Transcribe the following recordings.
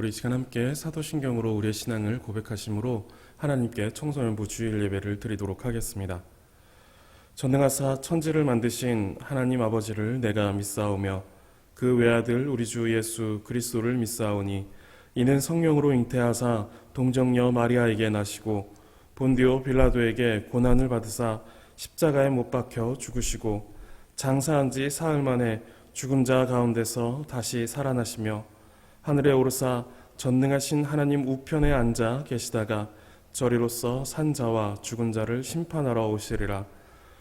우리 이 시간 함께 사도신경으로 우리의 신앙을 고백하심으로 하나님께 청소년부 주일 예배를 드리도록 하겠습니다. 전능하사 천지를 만드신 하나님 아버지를 내가 믿사오며 그 외아들 우리 주 예수 그리스도를 믿사오니 이는 성령으로 잉태하사 동정녀 마리아에게 나시고 본디오 빌라도에게 고난을 받으사 십자가에 못 박혀 죽으시고 장사한 지 사흘 만에 죽은 자 가운데서 다시 살아나시며 하늘에 오르사 전능하신 하나님 우편에 앉아 계시다가 저리로서 산 자와 죽은 자를 심판하러 오시리라.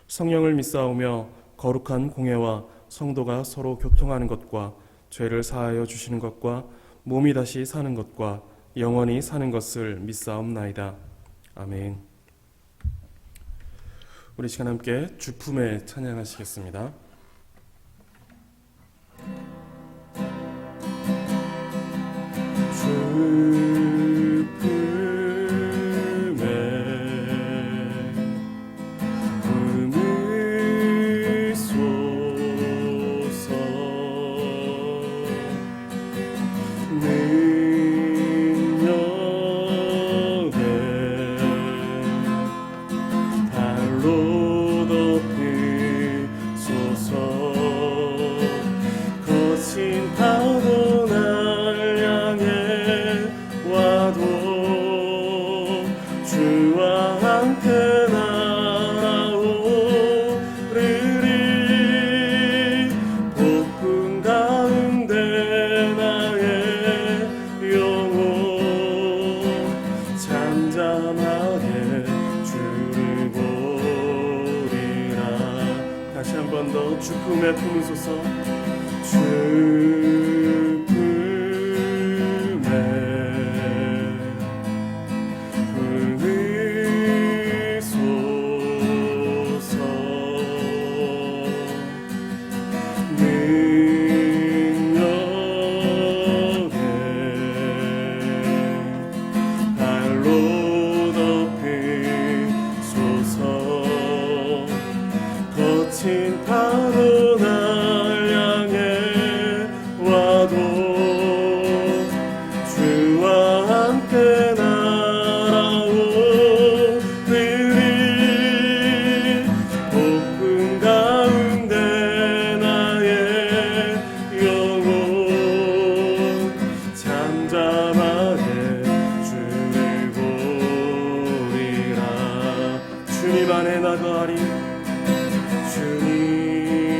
성령을 믿사오며 거룩한 공회와 성도가 서로 교통하는 것과 죄를 사하여 주시는 것과 몸이 다시 사는 것과 영원히 사는 것을 믿사옵나이다. 아멘. 우리 시간 함께 주품에 찬양하시겠습니다. 주품에 품으소서. 주품에 품으소서. 능력에 발로 덮으소서. 거친 파도 날 향해 와도 주와 함께 날아오리니 폭풍 가운데 나의 영혼 잠잠하게 주를 보리라. 주님 안에 나가리. 주님 안에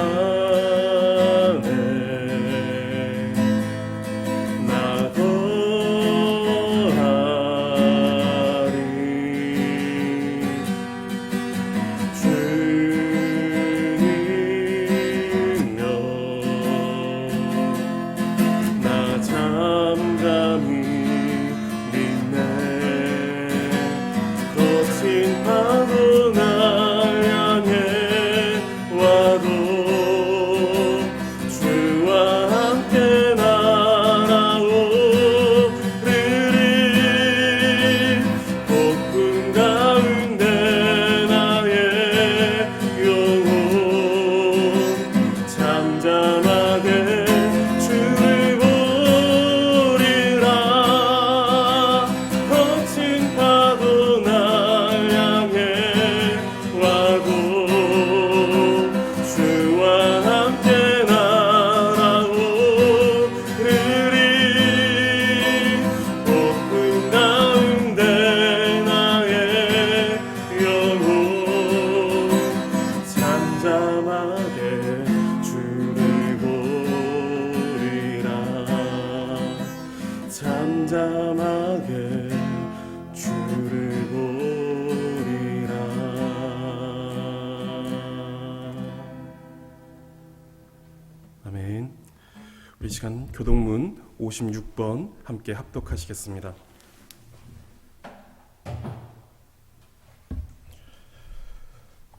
나거하리. 주님여 나 잠잠히 믿네. 거친 파도 날 향해 와도 주와 함께 날아오리니 폭풍 가운데 나의 영혼 잠잠하게 주를 보리라. 거친 파도 날 향해 와도 주와 함께 날아오리니 폭풍 가운데 나의 영혼 잠잠하게 주를 보리라. 잠잠하게 주를 보리라. 아멘. 우리 시간 교동문 56번 함께 합독하시겠습니다.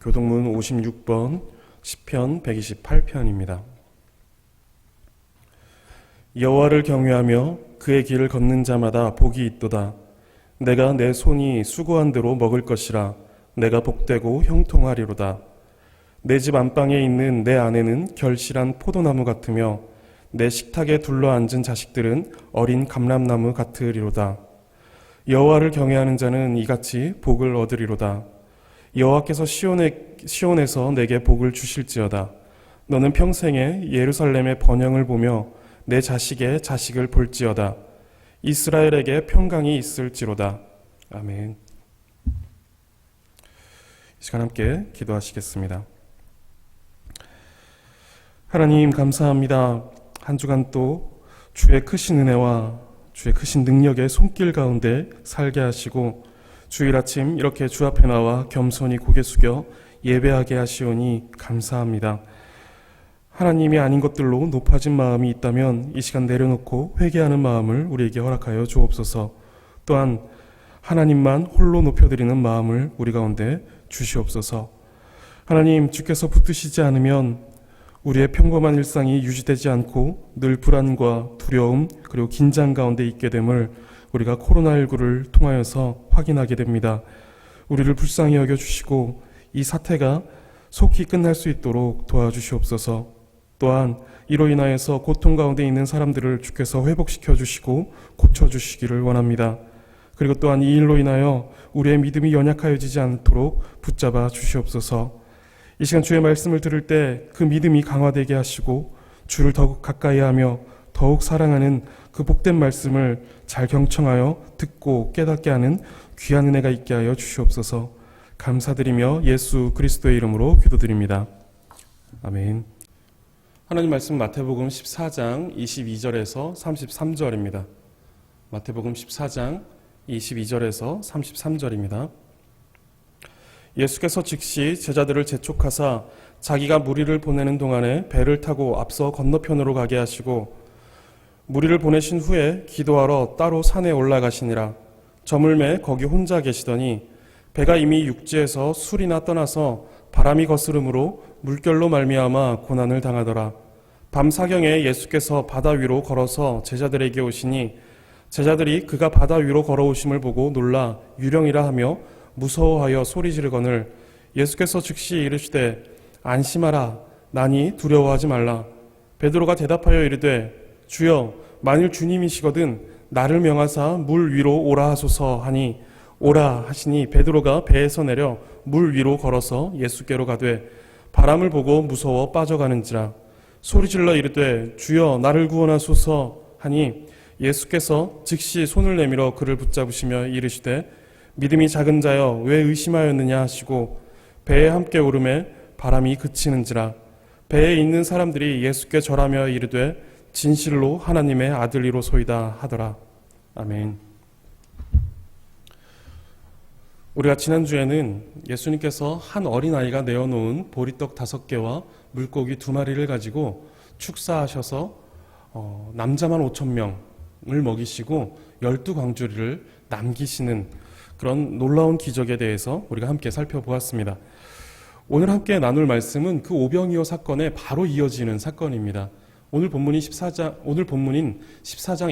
교동문 56번 시편 128편입니다. 여호와를 경외하며 그의 길을 걷는 자마다 복이 있도다. 내가 내 손이 수고한 대로 먹을 것이라. 내가 복되고 형통하리로다. 내 집 안방에 있는 내 아내는 결실한 포도나무 같으며 내 식탁에 둘러앉은 자식들은 어린 감람나무 같으리로다. 여호와를 경외하는 자는 이같이 복을 얻으리로다. 여호와께서 시온에서 내게 복을 주실지어다. 너는 평생에 예루살렘의 번영을 보며 내 자식의 자식을 볼지어다. 이스라엘에게 평강이 있을지로다. 아멘. 이 시간 함께 기도하시겠습니다. 하나님 감사합니다. 한 주간 또 주의 크신 은혜와 주의 크신 능력의 손길 가운데 살게 하시고 주일 아침 이렇게 주 앞에 나와 겸손히 고개 숙여 예배하게 하시오니 감사합니다. 하나님이 아닌 것들로 높아진 마음이 있다면 이 시간 내려놓고 회개하는 마음을 우리에게 허락하여 주옵소서. 또한 하나님만 홀로 높여드리는 마음을 우리 가운데 주시옵소서. 하나님, 주께서 붙드시지 않으면 우리의 평범한 일상이 유지되지 않고 늘 불안과 두려움 그리고 긴장 가운데 있게 됨을 우리가 코로나19를 통하여서 확인하게 됩니다. 우리를 불쌍히 여겨주시고 이 사태가 속히 끝날 수 있도록 도와주시옵소서. 또한 이로 인하여서 고통 가운데 있는 사람들을 주께서 회복시켜 주시고 고쳐주시기를 원합니다. 그리고 또한 이 일로 인하여 우리의 믿음이 연약하여지지 않도록 붙잡아 주시옵소서. 이 시간 주의 말씀을 들을 때 그 믿음이 강화되게 하시고 주를 더욱 가까이 하며 더욱 사랑하는 그 복된 말씀을 잘 경청하여 듣고 깨닫게 하는 귀한 은혜가 있게 하여 주시옵소서. 감사드리며 예수 그리스도의 이름으로 기도드립니다. 아멘. 하나님 말씀 마태복음 14장 22절에서 33절입니다. 마태복음 14장 22절에서 33절입니다. 예수께서 즉시 제자들을 재촉하사 자기가 무리를 보내는 동안에 배를 타고 앞서 건너편으로 가게 하시고 무리를 보내신 후에 기도하러 따로 산에 올라가시니라. 저물매 거기 혼자 계시더니 배가 이미 육지에서 술이나 떠나서 바람이 거스름으로 물결로 말미암아 고난을 당하더라. 밤 사경에 예수께서 바다 위로 걸어서 제자들에게 오시니 제자들이 그가 바다 위로 걸어오심을 보고 놀라 유령이라 하며 무서워하여 소리 지르거늘 예수께서 즉시 이르시되 안심하라 나니 두려워하지 말라. 베드로가 대답하여 이르되 주여 만일 주님이시거든 나를 명하사 물 위로 오라 하소서 하니 오라 하시니 베드로가 배에서 내려 물 위로 걸어서 예수께로 가되 바람을 보고 무서워 빠져가는지라. 소리질러 이르되 주여 나를 구원하소서 하니 예수께서 즉시 손을 내밀어 그를 붙잡으시며 이르시되 믿음이 작은 자여 왜 의심하였느냐 하시고 배에 함께 오르매 바람이 그치는지라. 배에 있는 사람들이 예수께 절하며 이르되 진실로 하나님의 아들이로소이다 하더라. 아멘. 우리가 지난주에는 예수님께서 한 어린아이가 내어놓은 보리떡 5개와 물고기 2마리를 가지고 축사하셔서 남자만 5,000명을 먹이시고 12광주리를 남기시는 그런 놀라운 기적에 대해서 우리가 함께 살펴보았습니다. 오늘 함께 나눌 말씀은 그 오병이어 사건에 바로 이어지는 사건입니다. 오늘 본문인 14장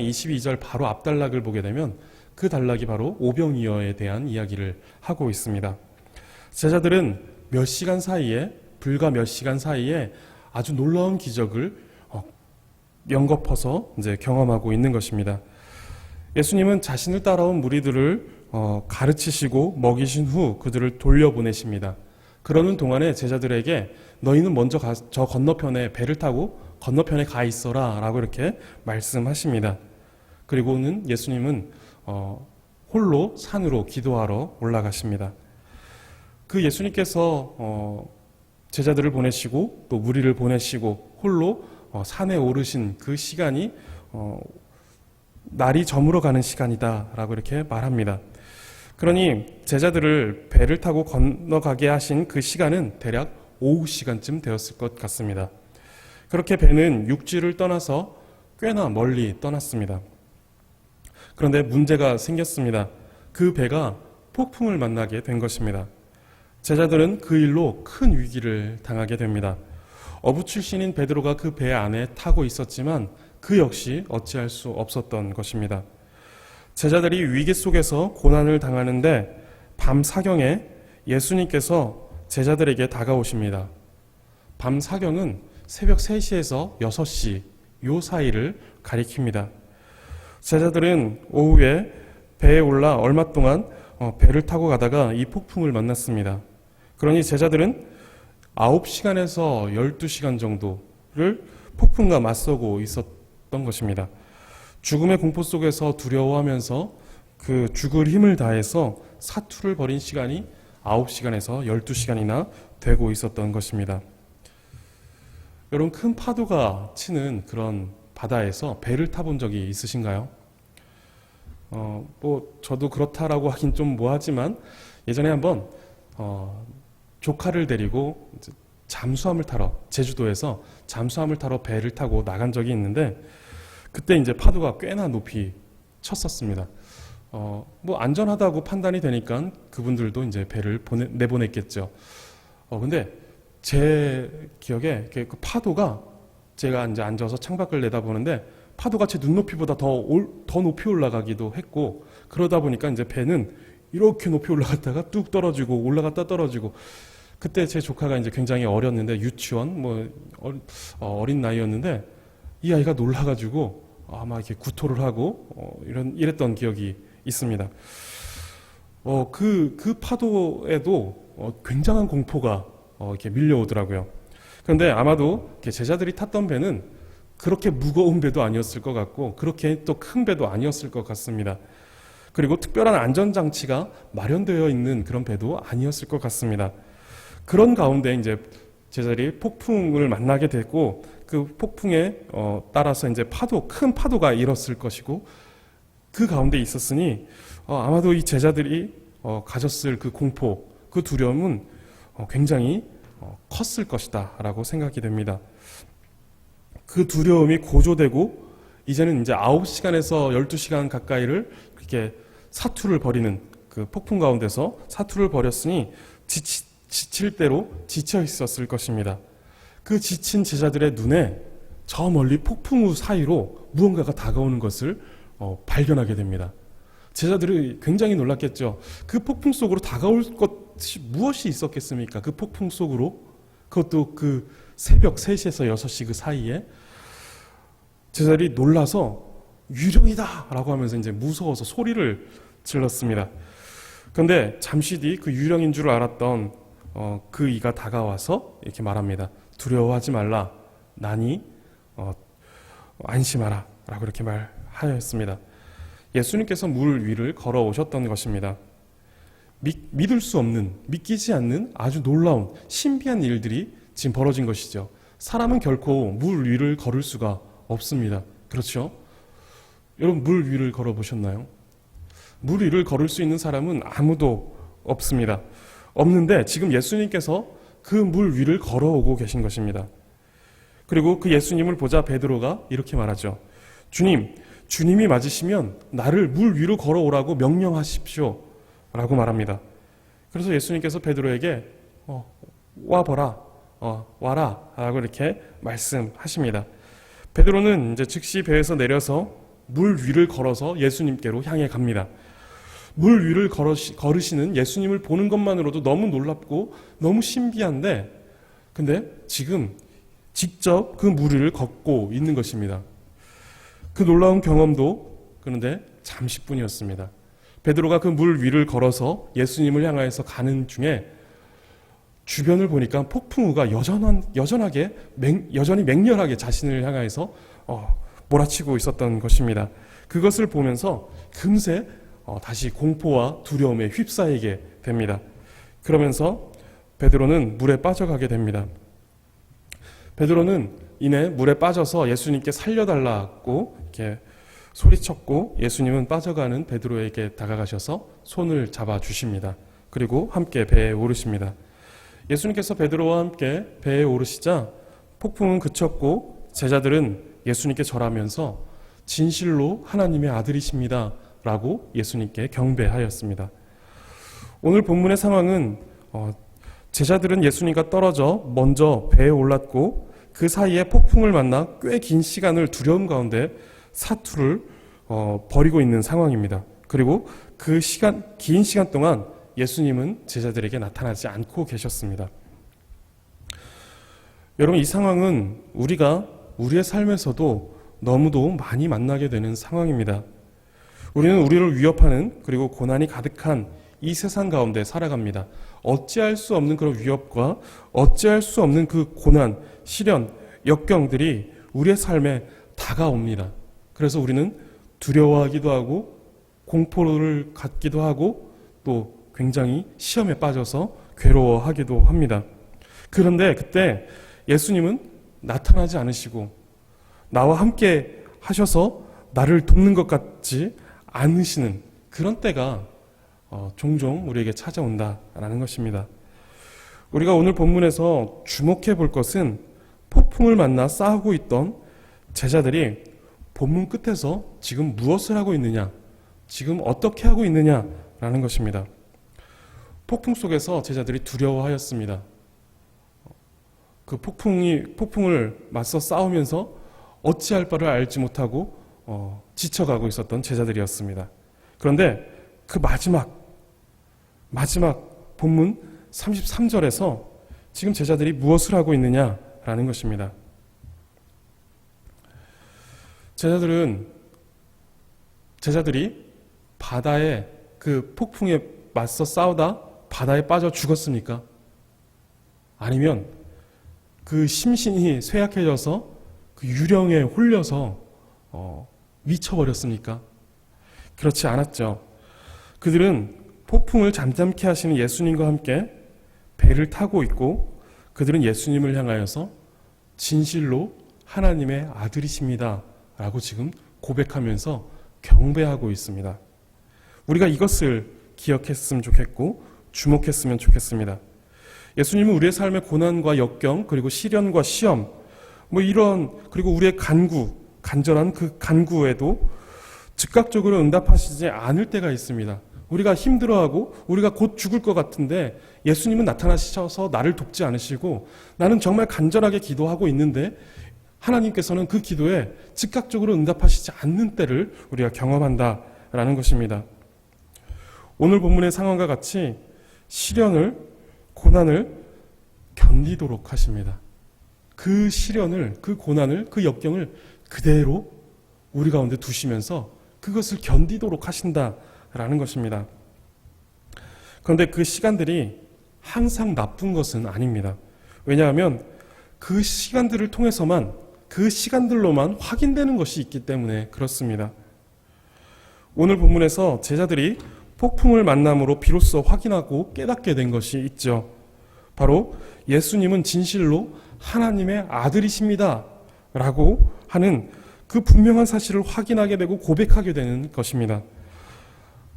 22절 바로 앞단락을 보게 되면 그 단락이 바로 오병이어에 대한 이야기를 하고 있습니다. 제자들은 불과 몇 시간 사이에 아주 놀라운 기적을 연거퍼서 이제 경험하고 있는 것입니다. 예수님은 자신을 따라온 무리들을 가르치시고 먹이신 후 그들을 돌려보내십니다. 그러는 동안에 제자들에게 너희는 먼저 저 건너편에 배를 타고 건너편에 가 있어라 라고 이렇게 말씀하십니다. 그리고는 예수님은 홀로 산으로 기도하러 올라가십니다. 그 예수님께서 제자들을 보내시고 또 무리를 보내시고 홀로 산에 오르신 그 시간이 날이 저물어 가는 시간이다 라고 이렇게 말합니다. 그러니 제자들을 배를 타고 건너가게 하신 그 시간은 대략 오후 시간쯤 되었을 것 같습니다. 그렇게 배는 육지를 떠나서 꽤나 멀리 떠났습니다. 그런데 문제가 생겼습니다. 그 배가 폭풍을 만나게 된 것입니다. 제자들은 그 일로 큰 위기를 당하게 됩니다. 어부 출신인 베드로가 그 배 안에 타고 있었지만 그 역시 어찌할 수 없었던 것입니다. 제자들이 위기 속에서 고난을 당하는데 밤 사경에 예수님께서 제자들에게 다가오십니다. 밤 사경은 새벽 3시에서 6시 요 사이를 가리킵니다. 제자들은 오후에 배에 올라 얼마 동안 배를 타고 가다가 이 폭풍을 만났습니다. 그러니 제자들은 9시간에서 12시간 정도를 폭풍과 맞서고 있었던 것입니다. 죽음의 공포 속에서 두려워하면서 그 죽을 힘을 다해서 사투를 벌인 시간이 9시간에서 12시간이나 되고 있었던 것입니다. 여러분, 큰 파도가 치는 그런 바다에서 배를 타본 적이 있으신가요? 저도 그렇다라고 하긴 좀 뭐하지만 예전에 한번 조카를 데리고 잠수함을 타러, 제주도에서 잠수함을 타러 배를 타고 나간 적이 있는데, 그때 이제 파도가 꽤나 높이 쳤었습니다. 안전하다고 판단이 되니까 그분들도 이제 배를 내보냈겠죠. 근데 제 기억에 그 파도가, 제가 이제 앉아서 창밖을 내다보는데 파도가 제 눈높이보다 더 높이 올라가기도 했고, 그러다 보니까 이제 배는 이렇게 높이 올라갔다가 뚝 떨어지고 올라갔다 떨어지고, 그때 제 조카가 이제 굉장히 어렸는데, 유치원 어린 나이였는데, 이 아이가 놀라가지고 막 이렇게 구토를 하고 이랬던 기억이 있습니다. 그 파도에도 굉장한 공포가 이렇게 밀려오더라고요. 그런데 아마도 제자들이 탔던 배는 그렇게 무거운 배도 아니었을 것 같고, 그렇게 또 큰 배도 아니었을 것 같습니다. 그리고 특별한 안전장치가 마련되어 있는 그런 배도 아니었을 것 같습니다. 그런 가운데 이제 제자들이 폭풍을 만나게 됐고, 그 폭풍에 따라서 이제 큰 파도가 일었을 것이고, 그 가운데 있었으니 아마도 이 제자들이 가졌을 그 공포, 그 두려움은 굉장히 컸을 것이다라고 생각이 됩니다. 그 두려움이 고조되고 이제는 이제 9시간에서 12시간 가까이를 그렇게 사투를 벌이는 그 폭풍 가운데서 사투를 벌였으니 지칠 대로 지쳐 있었을 것입니다. 그 지친 제자들의 눈에 저 멀리 폭풍우 사이로 무언가가 다가오는 것을 발견하게 됩니다. 제자들이 굉장히 놀랐겠죠. 그 폭풍 속으로 다가올 것이 무엇이 있었겠습니까? 그 폭풍 속으로, 그것도 그 새벽 3시에서 6시 그 사이에. 제자들이 놀라서 유령이다 라고 하면서 이제 무서워서 소리를 질렀습니다. 그런데 잠시 뒤 그 유령인 줄 알았던 그 이가 다가와서 이렇게 말합니다. 두려워하지 말라. 나니 안심하라 라고 이렇게 말하였습니다. 예수님께서 물 위를 걸어오셨던 것입니다. 믿을 수 없는, 믿기지 않는 아주 놀라운 신비한 일들이 지금 벌어진 것이죠. 사람은 결코 물 위를 걸을 수가 없습니다. 그렇죠? 여러분, 물 위를 걸어보셨나요? 물 위를 걸을 수 있는 사람은 아무도 없습니다. 없는데 지금 예수님께서 그 물 위를 걸어오고 계신 것입니다. 그리고 그 예수님을 보자 베드로가 이렇게 말하죠. 주님이 맞으시면 나를 물 위로 걸어오라고 명령하십시오 라고 말합니다. 그래서 예수님께서 베드로에게 와보라, 와라 라고 이렇게 말씀하십니다. 베드로는 이제 즉시 배에서 내려서 물 위를 걸어서 예수님께로 향해 갑니다. 물 위를 걸으시는 예수님을 보는 것만으로도 너무 놀랍고 너무 신비한데, 근데 지금 직접 그 물 위를 걷고 있는 것입니다. 그 놀라운 경험도 그런데 잠시뿐이었습니다. 베드로가 그 물 위를 걸어서 예수님을 향하여서 가는 중에 주변을 보니까 폭풍우가 여전히 맹렬하게 자신을 향하여서 몰아치고 있었던 것입니다. 그것을 보면서 금세 다시 공포와 두려움에 휩싸이게 됩니다. 그러면서 베드로는 물에 빠져가게 됩니다. 베드로는 이내 물에 빠져서 예수님께 살려달라고 이렇게 소리쳤고, 예수님은 빠져가는 베드로에게 다가가셔서 손을 잡아주십니다. 그리고 함께 배에 오르십니다. 예수님께서 베드로와 함께 배에 오르시자 폭풍은 그쳤고, 제자들은 예수님께 절하면서 진실로 하나님의 아들이십니다 라고 예수님께 경배하였습니다. 오늘 본문의 상황은 제자들은 예수님과 떨어져 먼저 배에 올랐고, 그 사이에 폭풍을 만나 꽤 긴 시간을 두려움 가운데 사투를 벌이고 있는 상황입니다. 그리고 그 긴 시간 동안 예수님은 제자들에게 나타나지 않고 계셨습니다. 여러분, 이 상황은 우리가 우리의 삶에서도 너무도 많이 만나게 되는 상황입니다. 우리는 우리를 위협하는 그리고 고난이 가득한 이 세상 가운데 살아갑니다. 어찌할 수 없는 그런 위협과 어찌할 수 없는 그 고난, 시련, 역경들이 우리의 삶에 다가옵니다. 그래서 우리는 두려워하기도 하고 공포를 갖기도 하고 또 굉장히 시험에 빠져서 괴로워하기도 합니다. 그런데 그때 예수님은 나타나지 않으시고 나와 함께 하셔서 나를 돕는 것 같지 않으시는 그런 때가 종종 우리에게 찾아온다라는 것입니다. 우리가 오늘 본문에서 주목해 볼 것은 폭풍을 만나 싸우고 있던 제자들이 본문 끝에서 지금 무엇을 하고 있느냐, 지금 어떻게 하고 있느냐라는 것입니다. 폭풍 속에서 제자들이 두려워하였습니다. 그 폭풍을 맞서 싸우면서 어찌할 바를 알지 못하고 지쳐가고 있었던 제자들이었습니다. 그런데 그 마지막 본문 33절에서 지금 제자들이 무엇을 하고 있느냐라는 것입니다. 제자들이 바다에 그 폭풍에 맞서 싸우다 바다에 빠져 죽었습니까? 아니면 그 심신이 쇠약해져서 그 유령에 홀려서 미쳐버렸습니까? 그렇지 않았죠. 그들은 폭풍을 잠잠케 하시는 예수님과 함께 배를 타고 있고 그들은 예수님을 향하여서 진실로 하나님의 아들이십니다 라고 지금 고백하면서 경배하고 있습니다. 우리가 이것을 기억했으면 좋겠고 주목했으면 좋겠습니다. 예수님은 우리의 삶의 고난과 역경 그리고 시련과 시험 그리고 우리의 간절한 그 간구에도 즉각적으로 응답하시지 않을 때가 있습니다. 우리가 힘들어하고 우리가 곧 죽을 것 같은데 예수님은 나타나셔서 나를 돕지 않으시고 나는 정말 간절하게 기도하고 있는데 하나님께서는 그 기도에 즉각적으로 응답하시지 않는 때를 우리가 경험한다라는 것입니다. 오늘 본문의 상황과 같이 시련을, 고난을 견디도록 하십니다. 그 시련을, 그 고난을, 그 역경을 그대로 우리 가운데 두시면서 그것을 견디도록 하신다라는 것입니다. 그런데 그 시간들이 항상 나쁜 것은 아닙니다. 왜냐하면 그 시간들을 통해서만, 그 시간들로만 확인되는 것이 있기 때문에 그렇습니다. 오늘 본문에서 제자들이 폭풍을 만남으로 비로소 확인하고 깨닫게 된 것이 있죠. 바로 예수님은 진실로 하나님의 아들이십니다 라고 하는 그 분명한 사실을 확인하게 되고 고백하게 되는 것입니다.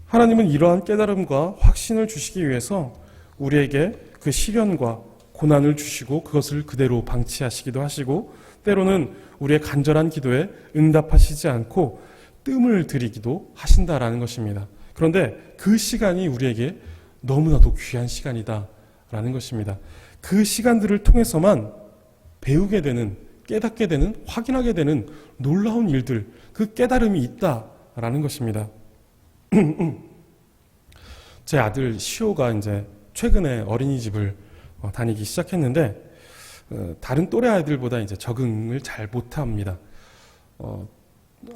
하나님은 이러한 깨달음과 확신을 주시기 위해서 우리에게 그 시련과 고난을 주시고 그것을 그대로 방치하시기도 하시고 때로는 우리의 간절한 기도에 응답하시지 않고 뜸을 들이기도 하신다라는 것입니다. 그런데 그 시간이 우리에게 너무나도 귀한 시간이다라는 것입니다. 그 시간들을 통해서만 배우게 되는, 깨닫게 되는, 확인하게 되는 놀라운 일들, 그 깨달음이 있다라는 것입니다. 제 아들 시호가 이제 최근에 어린이집을 다니기 시작했는데 다른 또래 아이들보다 이제 적응을 잘 못합니다.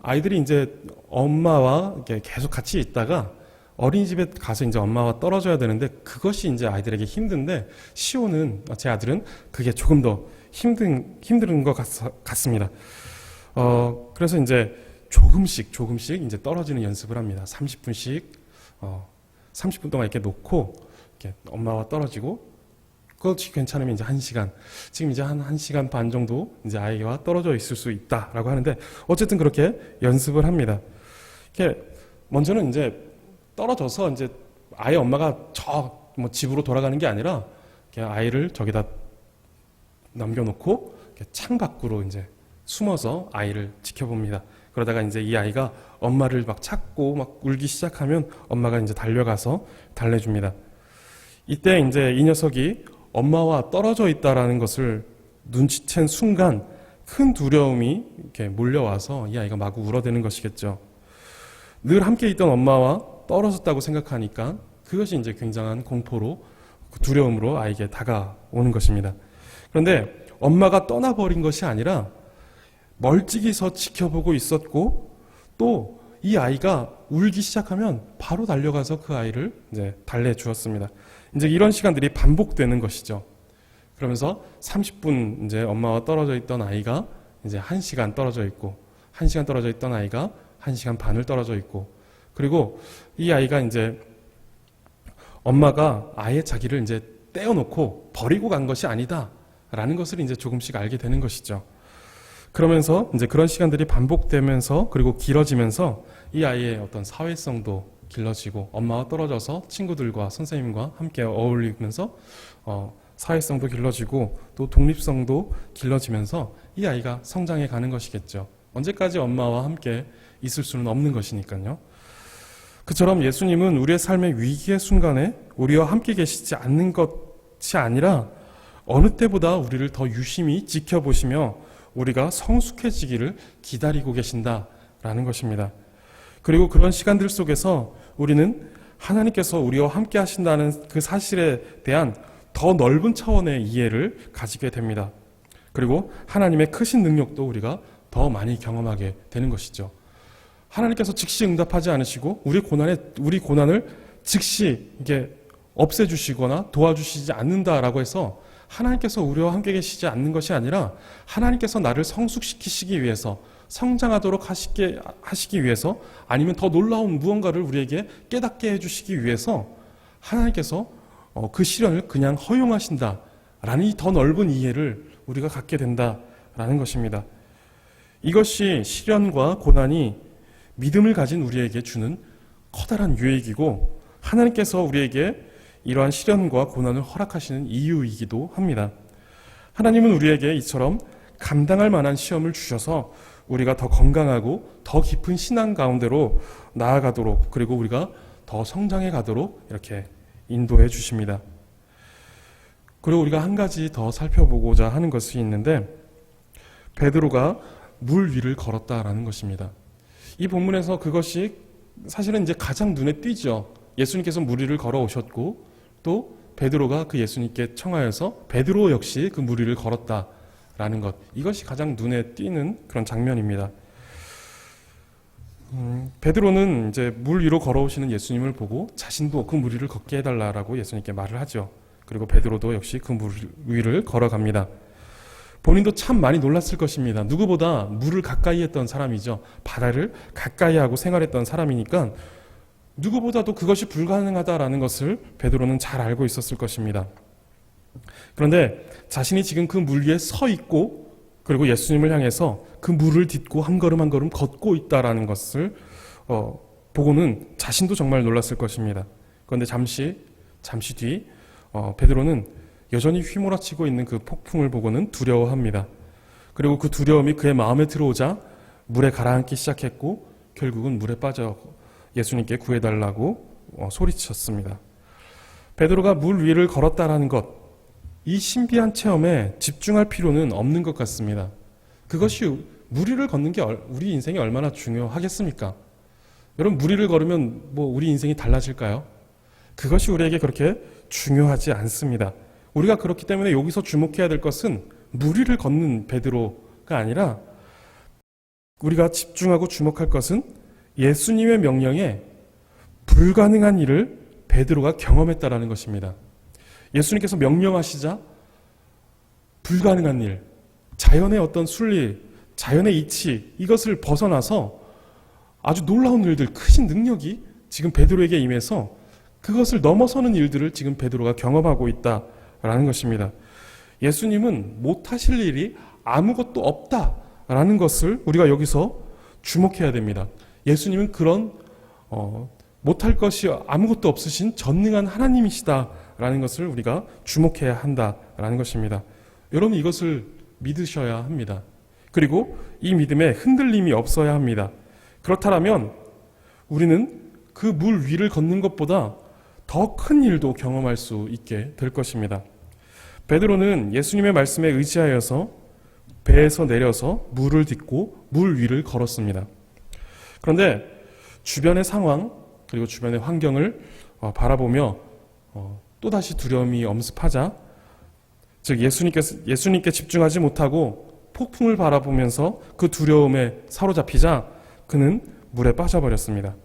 아이들이 이제 엄마와 계속 같이 있다가 어린이집에 가서 이제 엄마와 떨어져야 되는데 그것이 이제 아이들에게 힘든데 시호는, 제 아들은 그게 조금 더 힘든 것 같습니다. 그래서 이제 조금씩 이제 떨어지는 연습을 합니다. 30분씩, 30분 동안 이렇게 놓고 이렇게 엄마와 떨어지고 그것이 괜찮으면 이제 1시간. 지금 이제 한 1시간 반 정도 이제 아이와 떨어져 있을 수 있다라고 하는데 어쨌든 그렇게 연습을 합니다. 이렇게 먼저는 이제 떨어져서 이제 아이 엄마가 집으로 돌아가는 게 아니라 이렇게 아이를 저기다 남겨놓고 이렇게 창 밖으로 이제 숨어서 아이를 지켜봅니다. 그러다가 이제 이 아이가 엄마를 막 찾고 막 울기 시작하면 엄마가 이제 달려가서 달래줍니다. 이때 이제 이 녀석이 엄마와 떨어져 있다라는 것을 눈치챈 순간 큰 두려움이 이렇게 몰려와서 이 아이가 마구 울어대는 것이겠죠. 늘 함께 있던 엄마와 떨어졌다고 생각하니까 그것이 이제 굉장한 공포로, 두려움으로 아이에게 다가오는 것입니다. 그런데 엄마가 떠나버린 것이 아니라 멀찍이서 지켜보고 있었고, 또 이 아이가 울기 시작하면 바로 달려가서 그 아이를 이제 달래주었습니다. 이제 이런 시간들이 반복되는 것이죠. 그러면서 30분 이제 엄마와 떨어져 있던 아이가 이제 1시간 떨어져 있고, 1시간 떨어져 있던 아이가 1시간 반을 떨어져 있고, 그리고 이 아이가 이제 엄마가 아예 자기를 이제 떼어놓고 버리고 간 것이 아니다라는 것을 이제 조금씩 알게 되는 것이죠. 그러면서 이제 그런 시간들이 반복되면서 그리고 길어지면서 이 아이의 어떤 사회성도 길러지고, 엄마와 떨어져서 친구들과 선생님과 함께 어울리면서 사회성도 길러지고 또 독립성도 길러지면서 이 아이가 성장해 가는 것이겠죠. 언제까지 엄마와 함께 있을 수는 없는 것이니까요. 그처럼 예수님은 우리의 삶의 위기의 순간에 우리와 함께 계시지 않는 것이 아니라 어느 때보다 우리를 더 유심히 지켜보시며 우리가 성숙해지기를 기다리고 계신다라는 것입니다. 그리고 그런 시간들 속에서 우리는 하나님께서 우리와 함께 하신다는 그 사실에 대한 더 넓은 차원의 이해를 가지게 됩니다. 그리고 하나님의 크신 능력도 우리가 더 많이 경험하게 되는 것이죠. 하나님께서 즉시 응답하지 않으시고 우리 고난을 즉시 이게 없애주시거나 도와주시지 않는다라고 해서 하나님께서 우리와 함께 계시지 않는 것이 아니라 하나님께서 나를 성숙시키시기 위해서, 성장하도록 하시기 위해서, 아니면 더 놀라운 무언가를 우리에게 깨닫게 해주시기 위해서 하나님께서 그 시련을 그냥 허용하신다라는 이 더 넓은 이해를 우리가 갖게 된다라는 것입니다. 이것이 시련과 고난이 믿음을 가진 우리에게 주는 커다란 유익이고, 하나님께서 우리에게 이러한 시련과 고난을 허락하시는 이유이기도 합니다. 하나님은 우리에게 이처럼 감당할 만한 시험을 주셔서 우리가 더 건강하고 더 깊은 신앙 가운데로 나아가도록, 그리고 우리가 더 성장해 가도록 이렇게 인도해 주십니다. 그리고 우리가 한 가지 더 살펴보고자 하는 것이 있는데, 베드로가 물 위를 걸었다라는 것입니다. 이 본문에서 그것이 사실은 이제 가장 눈에 띄죠. 예수님께서 물 위를 걸어오셨고, 또 베드로가 그 예수님께 청하여서 베드로 역시 그 물 위를 걸었다라는 것, 이것이 가장 눈에 띄는 그런 장면입니다. 베드로는 이제 물 위로 걸어오시는 예수님을 보고 자신도 그 물 위를 걷게 해달라고 예수님께 말을 하죠. 그리고 베드로도 역시 그 물 위를 걸어갑니다. 본인도 참 많이 놀랐을 것입니다. 누구보다 물을 가까이 했던 사람이죠. 바다를 가까이 하고 생활했던 사람이니까 누구보다도 그것이 불가능하다라는 것을 베드로는 잘 알고 있었을 것입니다. 그런데 자신이 지금 그 물 위에 서 있고, 그리고 예수님을 향해서 그 물을 딛고 한 걸음 한 걸음 걷고 있다라는 것을 보고는 자신도 정말 놀랐을 것입니다. 그런데 잠시 뒤 베드로는 여전히 휘몰아치고 있는 그 폭풍을 보고는 두려워합니다. 그리고 그 두려움이 그의 마음에 들어오자 물에 가라앉기 시작했고, 결국은 물에 빠져 예수님께 구해달라고 소리쳤습니다. 베드로가 물 위를 걸었다라는 것, 이 신비한 체험에 집중할 필요는 없는 것 같습니다. 그것이 물 위를 걷는 게 우리 인생에 얼마나 중요하겠습니까? 여러분, 물 위를 걸으면 우리 인생이 달라질까요? 그것이 우리에게 그렇게 중요하지 않습니다. 우리가 그렇기 때문에 여기서 주목해야 될 것은 물 위를 걷는 베드로가 아니라, 우리가 집중하고 주목할 것은 예수님의 명령에 불가능한 일을 베드로가 경험했다라는 것입니다. 예수님께서 명령하시자 불가능한 일, 자연의 어떤 순리, 자연의 이치, 이것을 벗어나서 아주 놀라운 일들, 크신 능력이 지금 베드로에게 임해서 그것을 넘어서는 일들을 지금 베드로가 경험하고 있다라는 것입니다. 예수님은 못하실 일이 아무것도 없다라는 것을 우리가 여기서 주목해야 됩니다. 예수님은 그런 못할 것이 아무것도 없으신 전능한 하나님이시다라는 것을 우리가 주목해야 한다라는 것입니다. 여러분, 이것을 믿으셔야 합니다. 그리고 이 믿음에 흔들림이 없어야 합니다. 그렇다면 우리는 그 물 위를 걷는 것보다 더 큰 일도 경험할 수 있게 될 것입니다. 베드로는 예수님의 말씀에 의지하여서 배에서 내려서 물을 딛고 물 위를 걸었습니다. 그런데 주변의 상황, 그리고 주변의 환경을 바라보며 또다시 두려움이 엄습하자, 즉 예수님께 집중하지 못하고 폭풍을 바라보면서 그 두려움에 사로잡히자 그는 물에 빠져버렸습니다.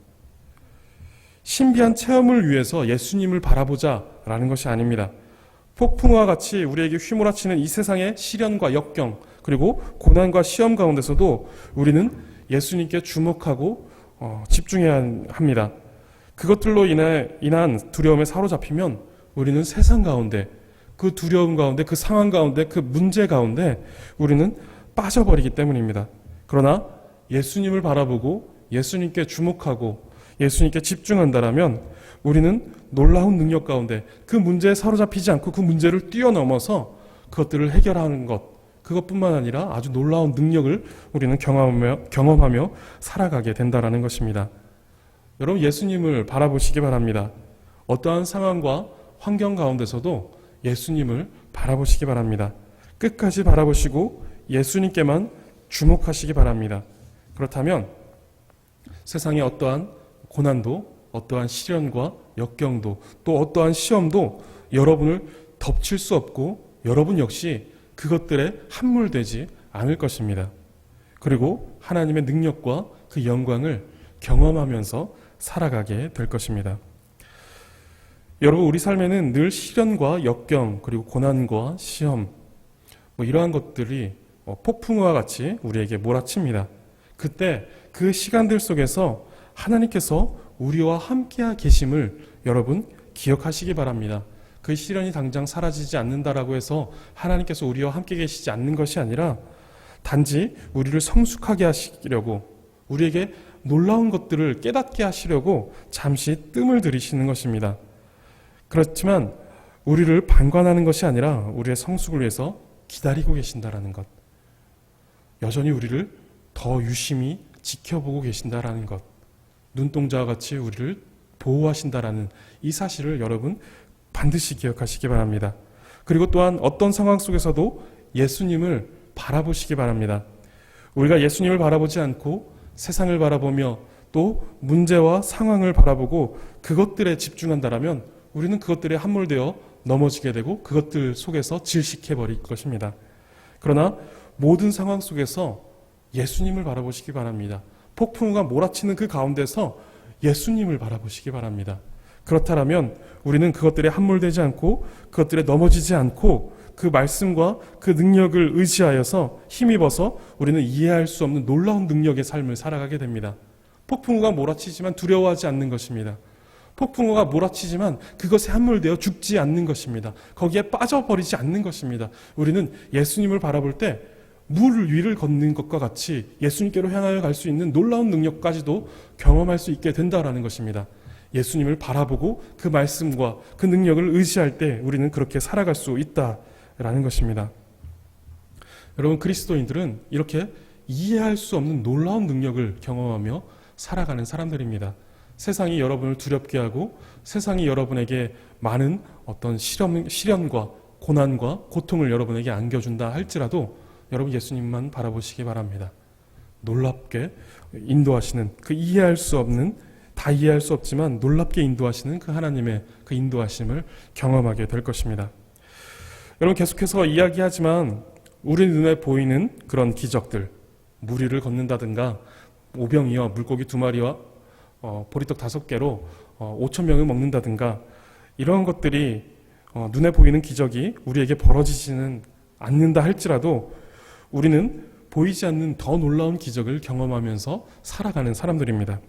신비한 체험을 위해서 예수님을 바라보자라는 것이 아닙니다. 폭풍과 같이 우리에게 휘몰아치는 이 세상의 시련과 역경 그리고 고난과 시험 가운데서도 우리는 예수님께 주목하고 집중해야 합니다. 그것들로 인한 두려움에 사로잡히면 우리는 세상 가운데 그 두려움 가운데 그 상황 가운데 그 문제 가운데 우리는 빠져버리기 때문입니다. 그러나 예수님을 바라보고 예수님께 주목하고 예수님께 집중한다라면 우리는 놀라운 능력 가운데 그 문제에 사로잡히지 않고 그 문제를 뛰어넘어서 그것들을 해결하는 것 그것뿐만 아니라 아주 놀라운 능력을 우리는 경험하며 살아가게 된다라는 것입니다. 여러분 예수님을 바라보시기 바랍니다. 어떠한 상황과 환경 가운데서도 예수님을 바라보시기 바랍니다. 끝까지 바라보시고 예수님께만 주목하시기 바랍니다. 그렇다면 세상의 어떠한 고난도 어떠한 시련과 역경도 또 어떠한 시험도 여러분을 덮칠 수 없고 여러분 역시 그것들에 함몰되지 않을 것입니다. 그리고 하나님의 능력과 그 영광을 경험하면서 살아가게 될 것입니다. 여러분 우리 삶에는 늘 시련과 역경 그리고 고난과 시험 이러한 것들이 폭풍우와 같이 우리에게 몰아칩니다. 그때 그 시간들 속에서 하나님께서 우리와 함께 계심을 여러분 기억하시기 바랍니다. 그 시련이 당장 사라지지 않는다라고 해서 하나님께서 우리와 함께 계시지 않는 것이 아니라 단지 우리를 성숙하게 하시려고 우리에게 놀라운 것들을 깨닫게 하시려고 잠시 뜸을 들이시는 것입니다. 그렇지만 우리를 방관하는 것이 아니라 우리의 성숙을 위해서 기다리고 계신다라는 것. 여전히 우리를 더 유심히 지켜보고 계신다라는 것. 눈동자와 같이 우리를 보호하신다라는 이 사실을 여러분 반드시 기억하시기 바랍니다. 그리고 또한 어떤 상황 속에서도 예수님을 바라보시기 바랍니다. 우리가 예수님을 바라보지 않고 세상을 바라보며 또 문제와 상황을 바라보고 그것들에 집중한다라면 우리는 그것들에 함몰되어 넘어지게 되고 그것들 속에서 질식해버릴 것입니다. 그러나 모든 상황 속에서 예수님을 바라보시기 바랍니다. 폭풍우가 몰아치는 그 가운데서 예수님을 바라보시기 바랍니다. 그렇다면 우리는 그것들에 함몰되지 않고 그것들에 넘어지지 않고 그 말씀과 그 능력을 의지하여서 힘입어서 우리는 이해할 수 없는 놀라운 능력의 삶을 살아가게 됩니다. 폭풍우가 몰아치지만 두려워하지 않는 것입니다. 폭풍우가 몰아치지만 그것에 함몰되어 죽지 않는 것입니다. 거기에 빠져버리지 않는 것입니다. 우리는 예수님을 바라볼 때 물 위를 걷는 것과 같이 예수님께로 향하여 갈 수 있는 놀라운 능력까지도 경험할 수 있게 된다라는 것입니다. 예수님을 바라보고 그 말씀과 그 능력을 의지할 때 우리는 그렇게 살아갈 수 있다라는 것입니다. 여러분 그리스도인들은 이렇게 이해할 수 없는 놀라운 능력을 경험하며 살아가는 사람들입니다. 세상이 여러분을 두렵게 하고 세상이 여러분에게 많은 어떤 시련과 고난과 고통을 여러분에게 안겨준다 할지라도 여러분 예수님만 바라보시기 바랍니다. 놀랍게 인도하시는 그 이해할 수 없는 다 이해할 수 없지만 놀랍게 인도하시는 그 하나님의 그 인도하심을 경험하게 될 것입니다. 여러분 계속해서 이야기하지만 우리 눈에 보이는 그런 기적들 물 위를 걷는다든가 오병이어 물고기 2마리와 보리떡 5개로 5,000명을 먹는다든가 이런 것들이 눈에 보이는 기적이 우리에게 벌어지지는 않는다 할지라도 우리는 보이지 않는 더 놀라운 기적을 경험하면서 살아가는 사람들입니다.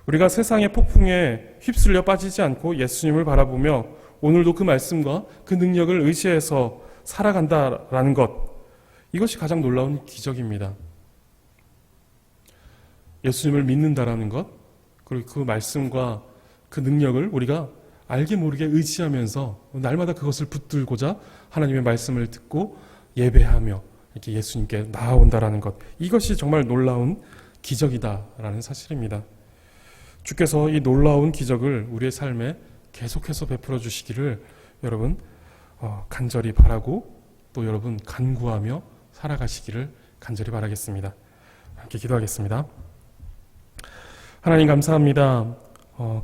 우리가 세상의 폭풍에 휩쓸려 빠지지 않고 예수님을 바라보며 오늘도 그 말씀과 그 능력을 의지해서 살아간다라는 것, 이것이 가장 놀라운 기적입니다. 예수님을 믿는다라는 것, 그리고 그 말씀과 그 능력을 우리가 알게 모르게 의지하면서 날마다 그것을 붙들고자 하나님의 말씀을 듣고 예배하며 이렇게 예수님께 나아온다라는 것, 이것이 정말 놀라운 기적이다라는 사실입니다. 주께서 이 놀라운 기적을 우리의 삶에 계속해서 베풀어 주시기를 여러분 간절히 바라고 또 여러분 간구하며 살아가시기를 간절히 바라겠습니다. 함께 기도하겠습니다. 하나님 감사합니다.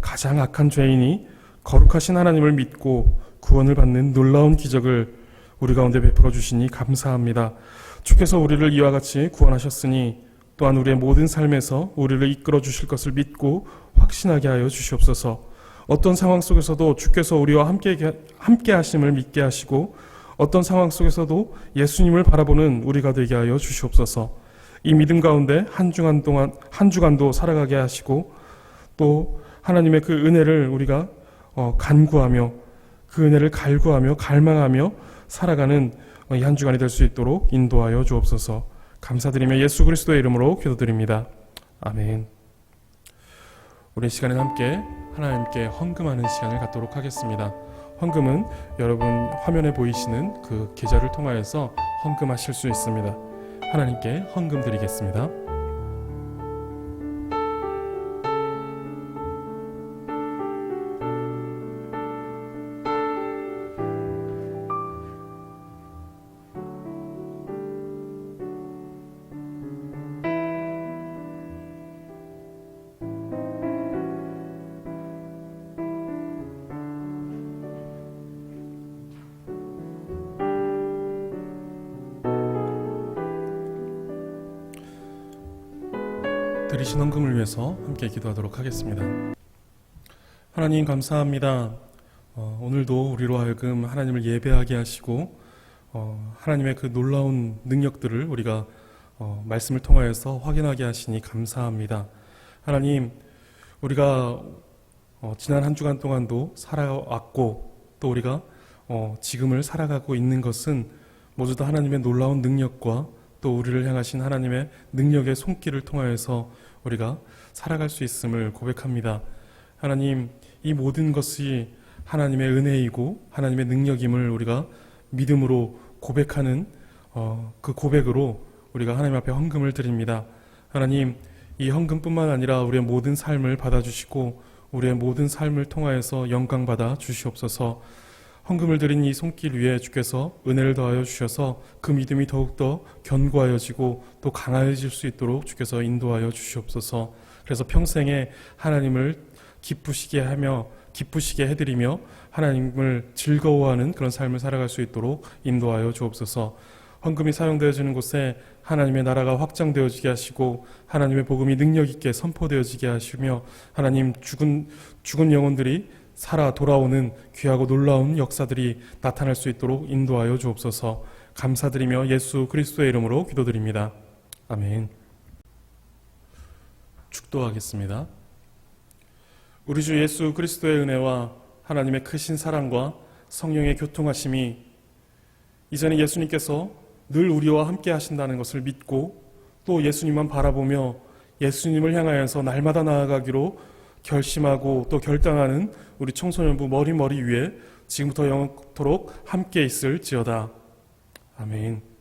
가장 악한 죄인이 거룩하신 하나님을 믿고 구원을 받는 놀라운 기적을 우리 가운데 베풀어 주시니 감사합니다. 주께서 우리를 이와 같이 구원하셨으니 또한 우리의 모든 삶에서 우리를 이끌어 주실 것을 믿고 확신하게 하여 주시옵소서. 어떤 상황 속에서도 주께서 우리와 함께 하심을 믿게 하시고 어떤 상황 속에서도 예수님을 바라보는 우리가 되게 하여 주시옵소서. 이 믿음 가운데 한 주간도 살아가게 하시고 또 하나님의 그 은혜를 우리가 간구하며 그 은혜를 갈구하며 갈망하며 살아가는 이 한 주간이 될 수 있도록 인도하여 주옵소서. 감사드리며 예수 그리스도의 이름으로 기도드립니다. 아멘. 우리 시간에 함께 하나님께 헌금하는 시간을 갖도록 하겠습니다. 헌금은 여러분 화면에 보이시는 그 계좌를 통하여서 헌금하실 수 있습니다. 하나님께 헌금 드리겠습니다. 드리신 헌금을 위해서 함께 기도하도록 하겠습니다. 하나님 감사합니다. 오늘도 우리로 하여금 하나님을 예배하게 하시고 하나님의 그 놀라운 능력들을 우리가 말씀을 통하여서 확인하게 하시니 감사합니다. 하나님, 우리가 지난 한 주간 동안도 살아왔고 또 우리가 지금을 살아가고 있는 것은 모두 다 하나님의 놀라운 능력과 또 우리를 향하신 하나님의 능력의 손길을 통하여서 우리가 살아갈 수 있음을 고백합니다. 하나님, 이 모든 것이 하나님의 은혜이고 하나님의 능력임을 우리가 믿음으로 고백하는 그 고백으로 우리가 하나님 앞에 헌금을 드립니다. 하나님, 이 헌금뿐만 아니라 우리의 모든 삶을 받아주시고 우리의 모든 삶을 통하여서 영광받아 주시옵소서. 헌금을 드린 이 손길 위에 주께서 은혜를 더하여 주셔서 그 믿음이 더욱더 견고하여지고 또 강해질 수 있도록 주께서 인도하여 주시옵소서. 그래서 평생에 하나님을 기쁘시게 해드리며 하나님을 즐거워하는 그런 삶을 살아갈 수 있도록 인도하여 주옵소서. 헌금이 사용되어지는 곳에 하나님의 나라가 확장되어지게 하시고 하나님의 복음이 능력 있게 선포되어지게 하시며 하나님 죽은 영혼들이 살아 돌아오는 귀하고 놀라운 역사들이 나타날 수 있도록 인도하여 주옵소서. 감사드리며 예수 그리스도의 이름으로 기도드립니다. 아멘. 축도하겠습니다. 우리 주 예수 그리스도의 은혜와 하나님의 크신 사랑과 성령의 교통하심이 이제는 예수님께서 늘 우리와 함께 하신다는 것을 믿고 또 예수님만 바라보며 예수님을 향하여서 날마다 나아가기로 결심하고 또 결단하는 우리 청소년부 머리 위에 지금부터 영원토록 함께 있을지어다. 아멘.